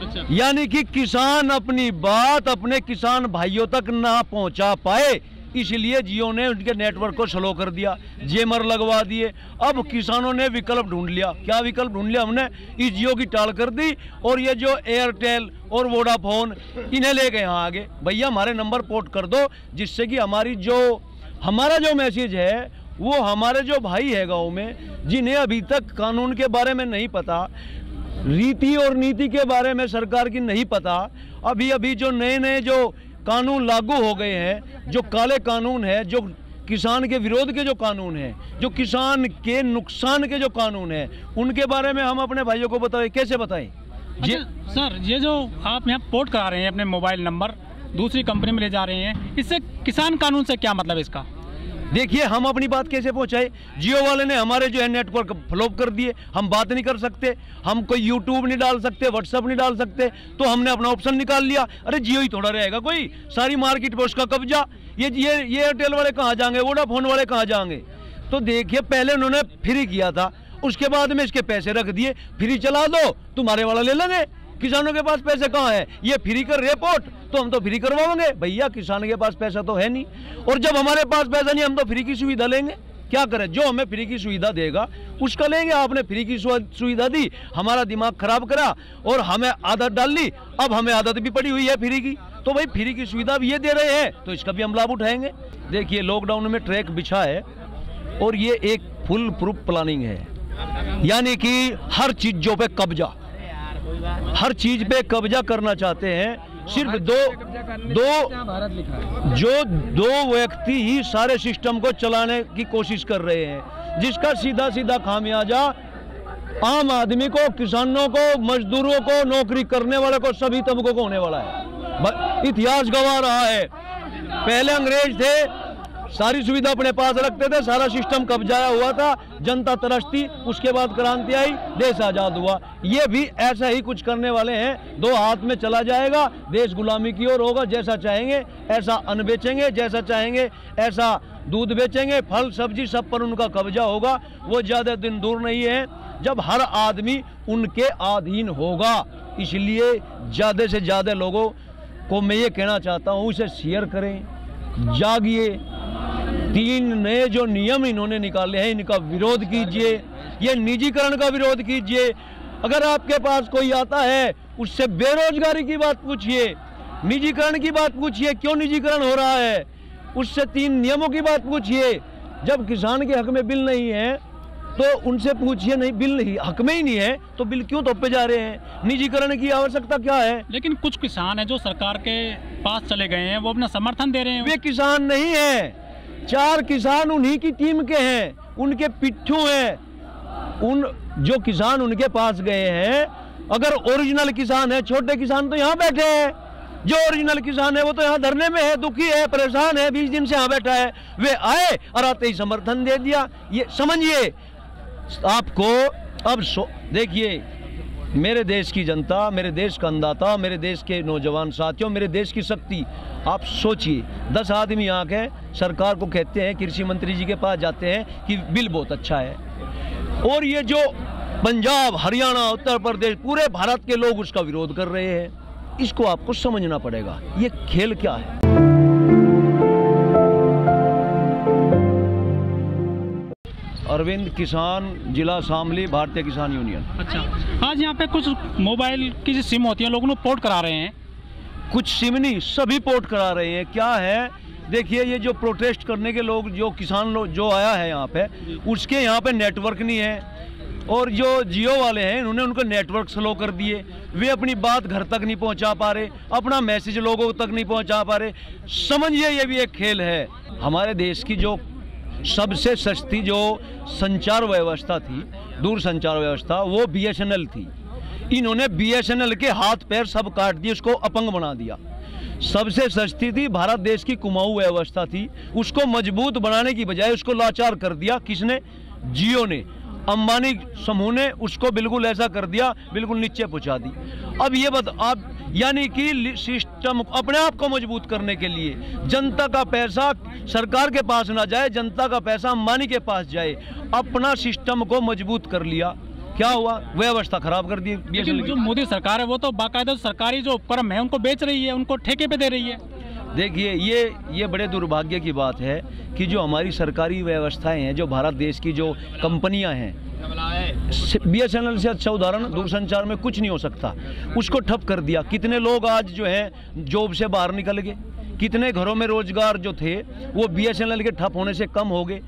अच्छा। यानी कि किसान अपनी बात अपने किसान भाइयों तक ना पहुंचा पाए, इसलिए जियो ने उनके नेटवर्क को स्लो कर दिया, जेमर लगवा दिए। अब किसानों ने विकल्प ढूंढ लिया। क्या विकल्प ढूंढ लिया? हमने इस जियो की टाल कर दी और ये जो एयरटेल और वोडाफोन इन्हें ले गए यहाँ आगे, भैया हमारे नंबर पोर्ट कर दो, जिससे कि हमारा जो मैसेज है वो हमारे जो भाई है गाँव में, जिन्हें अभी तक कानून के बारे में नहीं पता, रीति और नीति के बारे में सरकार की नहीं पता, अभी जो नए जो कानून लागू हो गए हैं, जो काले कानून है, जो किसान के विरोध के जो कानून है, जो किसान के नुकसान के जो कानून है, उनके बारे में हम अपने भाइयों को बताएं। कैसे बताएं? अच्छा, सर ये जो आप यहाँ पोर्ट करा रहे हैं अपने मोबाइल नंबर दूसरी कंपनी में ले जा रहे हैं, इससे किसान कानून से क्या मतलब है इसका? देखिए हम अपनी बात कैसे पहुंचाए। जियो वाले ने हमारे जो है नेटवर्क फ्लॉप कर दिए, हम बात नहीं कर सकते, हम कोई यूट्यूब नहीं डाल सकते, व्हाट्सएप नहीं डाल सकते, तो हमने अपना ऑप्शन निकाल लिया। अरे जियो ही थोड़ा रहेगा कोई, सारी मार्केट पर उसका कब्जा। ये एयरटेल वाले कहाँ जाएंगे, वोडाफोन वाले कहाँ जाएंगे? तो देखिए पहले उन्होंने फ्री किया था, उसके बाद में इसके पैसे रख दिए, फ्री चला दो तुम्हारे वाला ले लेंगे। किसानों के पास पैसे कहाँ है? ये फ्री कर रिपोर्ट तो हम तो फ्री करवाएंगे। भैया किसान के पास पैसा तो है नहीं, और जब हमारे पास पैसा नहीं हम तो फ्री की सुविधा लेंगे। क्या करें? जो हमें फ्री की सुविधा देगा उसका लेंगे। आपने फ्री की सुविधा दी, हमारा दिमाग खराब करा और हमें आदत डाल ली, अब हमें आदत भी पड़ी हुई है फ्री की, तो भाई फ्री की सुविधा भी ये दे रहे हैं तो इसका भी हम लाभ उठाएंगे। देखिए लॉकडाउन में ट्रैक बिछा है और ये एक फुल प्रूफ प्लानिंग है, यानी कि हर चीजों पे कब्जा, हर चीज पे कब्जा करना चाहते हैं। सिर्फ दो व्यक्ति ही सारे सिस्टम को चलाने की कोशिश कर रहे हैं, जिसका सीधा सीधा खामियाजा आम आदमी को, किसानों को, मजदूरों को, नौकरी करने वाले को, सभी तबकों को होने वाला है। इतिहास गवाह रहा है, पहले अंग्रेज थे, सारी सुविधा अपने पास रखते थे, सारा सिस्टम कब्जाया हुआ था, जनता तरसती, उसके बाद क्रांति आई, देश आजाद हुआ। ये भी ऐसा ही कुछ करने वाले हैं, दो हाथ में चला जाएगा, देश गुलामी की ओर होगा। जैसा चाहेंगे ऐसा अन्न बेचेंगे, जैसा चाहेंगे ऐसा दूध बेचेंगे, फल सब्जी सब पर उनका कब्जा होगा। वो ज्यादा दिन दूर नहीं है जब हर आदमी उनके अधीन होगा। इसलिए ज्यादा से ज्यादा लोगों को मैं ये कहना चाहता हूँ, इसे शेयर करें, जागिए। 3 नए जो नियम इन्होंने निकाले हैं इनका विरोध कीजिए, ये निजीकरण का विरोध कीजिए। अगर आपके पास कोई आता है उससे बेरोजगारी की बात पूछिए, निजीकरण की बात पूछिए, क्यों निजीकरण हो रहा है, उससे 3 नियमों की बात पूछिए। जब किसान के हक में बिल नहीं है तो उनसे पूछिए, नहीं बिल नहीं हक में ही नहीं है तो बिल क्यों थोपे जा रहे हैं, निजीकरण की आवश्यकता क्या है? लेकिन कुछ किसान हैं जो सरकार के पास चले गए हैं, वो अपना समर्थन दे रहे हैं। वे किसान नहीं है, 4 किसान उन्हीं की टीम के हैं, उनके पिट्ठू हैं। उन जो किसान उनके पास गए हैं, अगर ओरिजिनल किसान है, छोटे किसान तो यहाँ बैठे हैं, जो ओरिजिनल किसान है वो तो यहाँ धरने में है, दुखी है, परेशान है, 20 दिन से यहाँ बैठा है। वे आए और आते ही समर्थन दे दिया। ये समझिए आपको। अब देखिए मेरे देश की जनता, मेरे देश का अन्नदाता, मेरे देश के नौजवान साथियों, मेरे देश की शक्ति, आप सोचिए 10 आदमी यहाँ के सरकार को कहते हैं, कृषि मंत्री जी के पास जाते हैं कि बिल बहुत अच्छा है, और ये जो पंजाब, हरियाणा, उत्तर प्रदेश, पूरे भारत के लोग उसका विरोध कर रहे हैं। इसको आपको समझना पड़ेगा, ये खेल क्या है। अरविंद किसान, जिला शामली, भारतीय किसान यूनियन। अच्छा, आज यहाँ पे कुछ मोबाइल की जो सिम होती है लोगों को पोर्ट करा रहे हैं, कुछ सिम नहीं सभी पोर्ट करा रहे हैं। क्या है, देखिए ये जो प्रोटेस्ट करने के लोग, जो किसान लोग जो आया है यहाँ पे, उसके यहाँ पे नेटवर्क नहीं है, और जो जियो वाले हैं इन्होंने उनको नेटवर्क स्लो कर दिए, वे अपनी बात घर तक नहीं पहुँचा पा रहे, अपना मैसेज लोगों तक नहीं पहुँचा पा रहे। समझिए ये भी एक खेल है। हमारे देश की जो सबसे सस्ती जो संचार व्यवस्था थी, दूर संचार व्यवस्था, वो BSNL थी। इन्होंने BSNL के हाथ पैर सब काट दिए, उसको अपंग बना दिया। सबसे सस्ती थी, भारत देश की कुमाऊं व्यवस्था थी, उसको मजबूत बनाने की बजाय उसको लाचार कर दिया। किसने? जियो ने, अंबानी समूह ने उसको बिल्कुल ऐसा कर दिया, बिल्कुल नीचे पहुंचा दी। अब ये आप यानी कि सिस्टम अपने आप को मजबूत करने के लिए जनता का पैसा सरकार के पास ना जाए, जनता का पैसा अंबानी के पास जाए, अपना सिस्टम को मजबूत कर लिया। क्या हुआ, व्यवस्था खराब कर दी लेकिन जो मोदी सरकार है वो तो बाकायदा सरकारी जो उपक्रम है उनको बेच रही है, उनको ठेके पे दे रही है। देखिए ये बड़े दुर्भाग्य की बात है कि जो हमारी सरकारी व्यवस्थाएं हैं, जो भारत देश की जो कंपनियां हैं, BSNL से अच्छा उदाहरण दूरसंचार में कुछ नहीं हो सकता, उसको ठप कर दिया। कितने लोग आज जो है जॉब से बाहर निकल गए, कितने घरों में रोजगार जो थे वो BSNL के ठप होने से कम हो गए।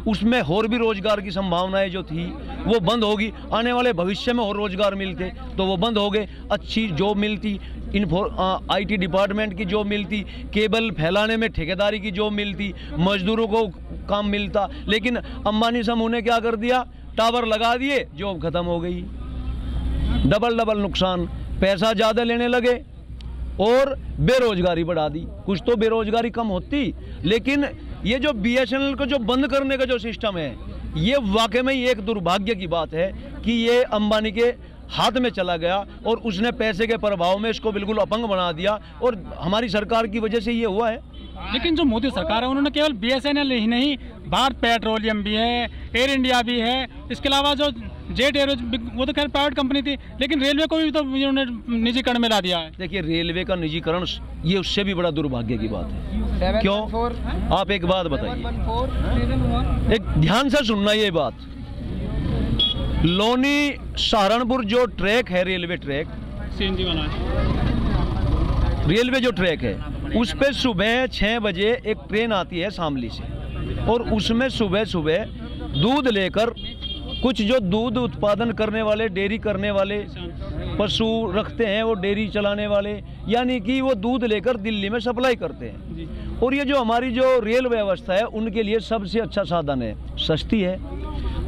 उसमें और भी रोजगार की संभावनाएं जो थी वो बंद होगी, आने वाले भविष्य में और रोजगार मिलते तो वो बंद हो गए। अच्छी जॉब मिलती, IT डिपार्टमेंट की जॉब मिलती, केबल फैलाने में ठेकेदारी की जॉब मिलती, मजदूरों को काम मिलता। लेकिन अंबानी समूह ने क्या कर दिया, टावर लगा दिए, जॉब खत्म हो गई। डबल नुकसान, पैसा ज़्यादा लेने लगे और बेरोजगारी बढ़ा दी। कुछ तो बेरोजगारी कम होती, लेकिन ये जो BSNL को जो बंद करने का जो सिस्टम है, ये वाकई में एक दुर्भाग्य की बात है कि ये अंबानी के हाथ में चला गया और उसने पैसे के प्रभाव में इसको बिल्कुल अपंग बना दिया, और हमारी सरकार की वजह से ये हुआ है। लेकिन जो मोदी सरकार है उन्होंने केवल BSNL ही नहीं, भारत पेट्रोलियम भी है, एयर इंडिया भी है, इसके अलावा जो जेट एयर वो तो खैर प्राइवेट कंपनी थी, लेकिन रेलवे को भी तो उन्होंने निजीकरण में ला दिया है। देखिए रेलवे का निजीकरण ये उससे भी बड़ा दुर्भाग्य की बात है। क्यों, आप एक बात बताइए, एक ध्यान से सुनना ये बात। लोनी सहारनपुर जो ट्रैक है, रेलवे ट्रैक, CNG वाला रेलवे जो ट्रैक है, उस पे सुबह 6 बजे एक ट्रेन आती है शामली से, और उसमें सुबह सुबह दूध लेकर कुछ जो दूध उत्पादन करने वाले, डेयरी करने वाले पशु रखते हैं, वो डेयरी चलाने वाले, यानी कि वो दूध लेकर दिल्ली में सप्लाई करते हैं। और ये जो हमारी जो रेल व्यवस्था है उनके लिए सबसे अच्छा साधन है, सस्ती है।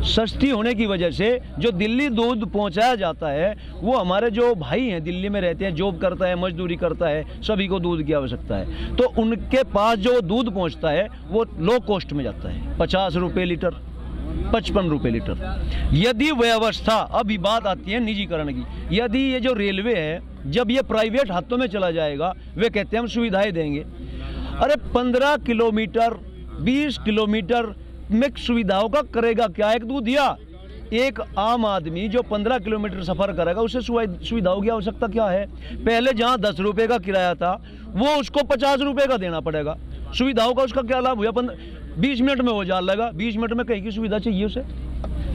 सस्ती होने की वजह से जो दिल्ली दूध पहुंचाया जाता है, वो हमारे जो भाई हैं दिल्ली में रहते हैं, जॉब करता है, मजदूरी करता है, सभी को दूध की आवश्यकता है, तो उनके पास जो दूध पहुंचता है वो लो कॉस्ट में जाता है, 50 रुपये लीटर, 55 रुपये लीटर। यदि व्यवस्था, अभी बात आती है निजीकरण की, यदि ये जो रेलवे है जब ये प्राइवेट हाथों में चला जाएगा, वे कहते हैं हम सुविधाएं देंगे। अरे 15 किलोमीटर 20 किलोमीटर में सुविधाओं का करेगा क्या एक दूधिया? एक आम आदमी जो 15 किलोमीटर सफर करेगा उसे सुविधाओं की आवश्यकता क्या है? पहले जहां 10 रुपए का किराया था वो उसको 50 रुपए का देना पड़ेगा। सुविधाओं का उसका क्या लाभ हुआ? 20 मिनट में वो जा लगा, 20 मिनट में कहीं की सुविधा चाहिए उसे।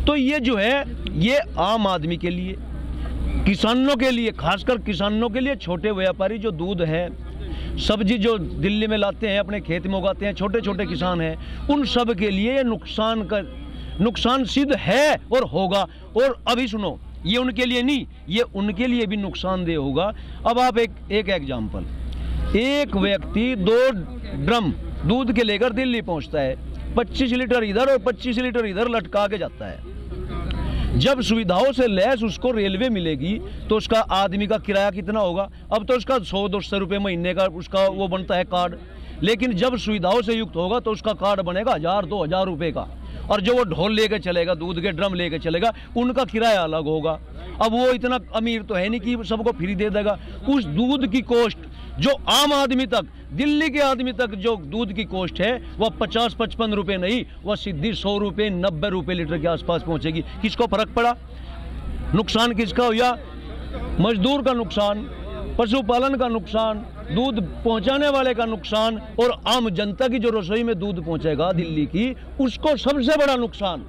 तो ये जो है ये आम आदमी के लिए, किसानों के लिए, खासकर किसानों के लिए, छोटे व्यापारी जो दूध है, सब्जी जो दिल्ली में लाते हैं, अपने खेत में उगाते हैं, छोटे छोटे किसान हैं, उन सब के लिए नुकसान सिद्ध है और होगा। और अभी सुनो, ये उनके लिए नहीं, ये उनके लिए भी नुकसानदेह होगा। अब आप एक एग्जाम्पल, एक व्यक्ति 2 ड्रम दूध के लेकर दिल्ली पहुंचता है, 25 लीटर इधर और 25 लीटर इधर लटका के जाता है। जब सुविधाओं से लैस उसको रेलवे मिलेगी तो उसका आदमी का किराया कितना होगा? अब तो उसका 100-200 रुपये महीने का उसका वो बनता है कार्ड, लेकिन जब सुविधाओं से युक्त होगा तो उसका कार्ड बनेगा 1000-2000 रुपये का। और जो वो ढोल लेके चलेगा, दूध के ड्रम लेके चलेगा, उनका किराया अलग होगा। अब वो इतना अमीर तो है नहीं कि सबको फ्री दे देगा। उस दूध की कॉस्ट जो आम आदमी तक, दिल्ली के आदमी तक जो दूध की कॉस्ट है वह 50-55 रुपये नहीं, वह सीधी 100 रुपये 90 रुपये लीटर के आसपास पहुंचेगी। किसको फर्क पड़ा? नुकसान किसका हुआ? मजदूर का नुकसान, पशुपालन का नुकसान, दूध पहुंचाने वाले का नुकसान, और आम जनता की जो रसोई में दूध पहुंचेगा दिल्ली की, उसको सबसे बड़ा नुकसान।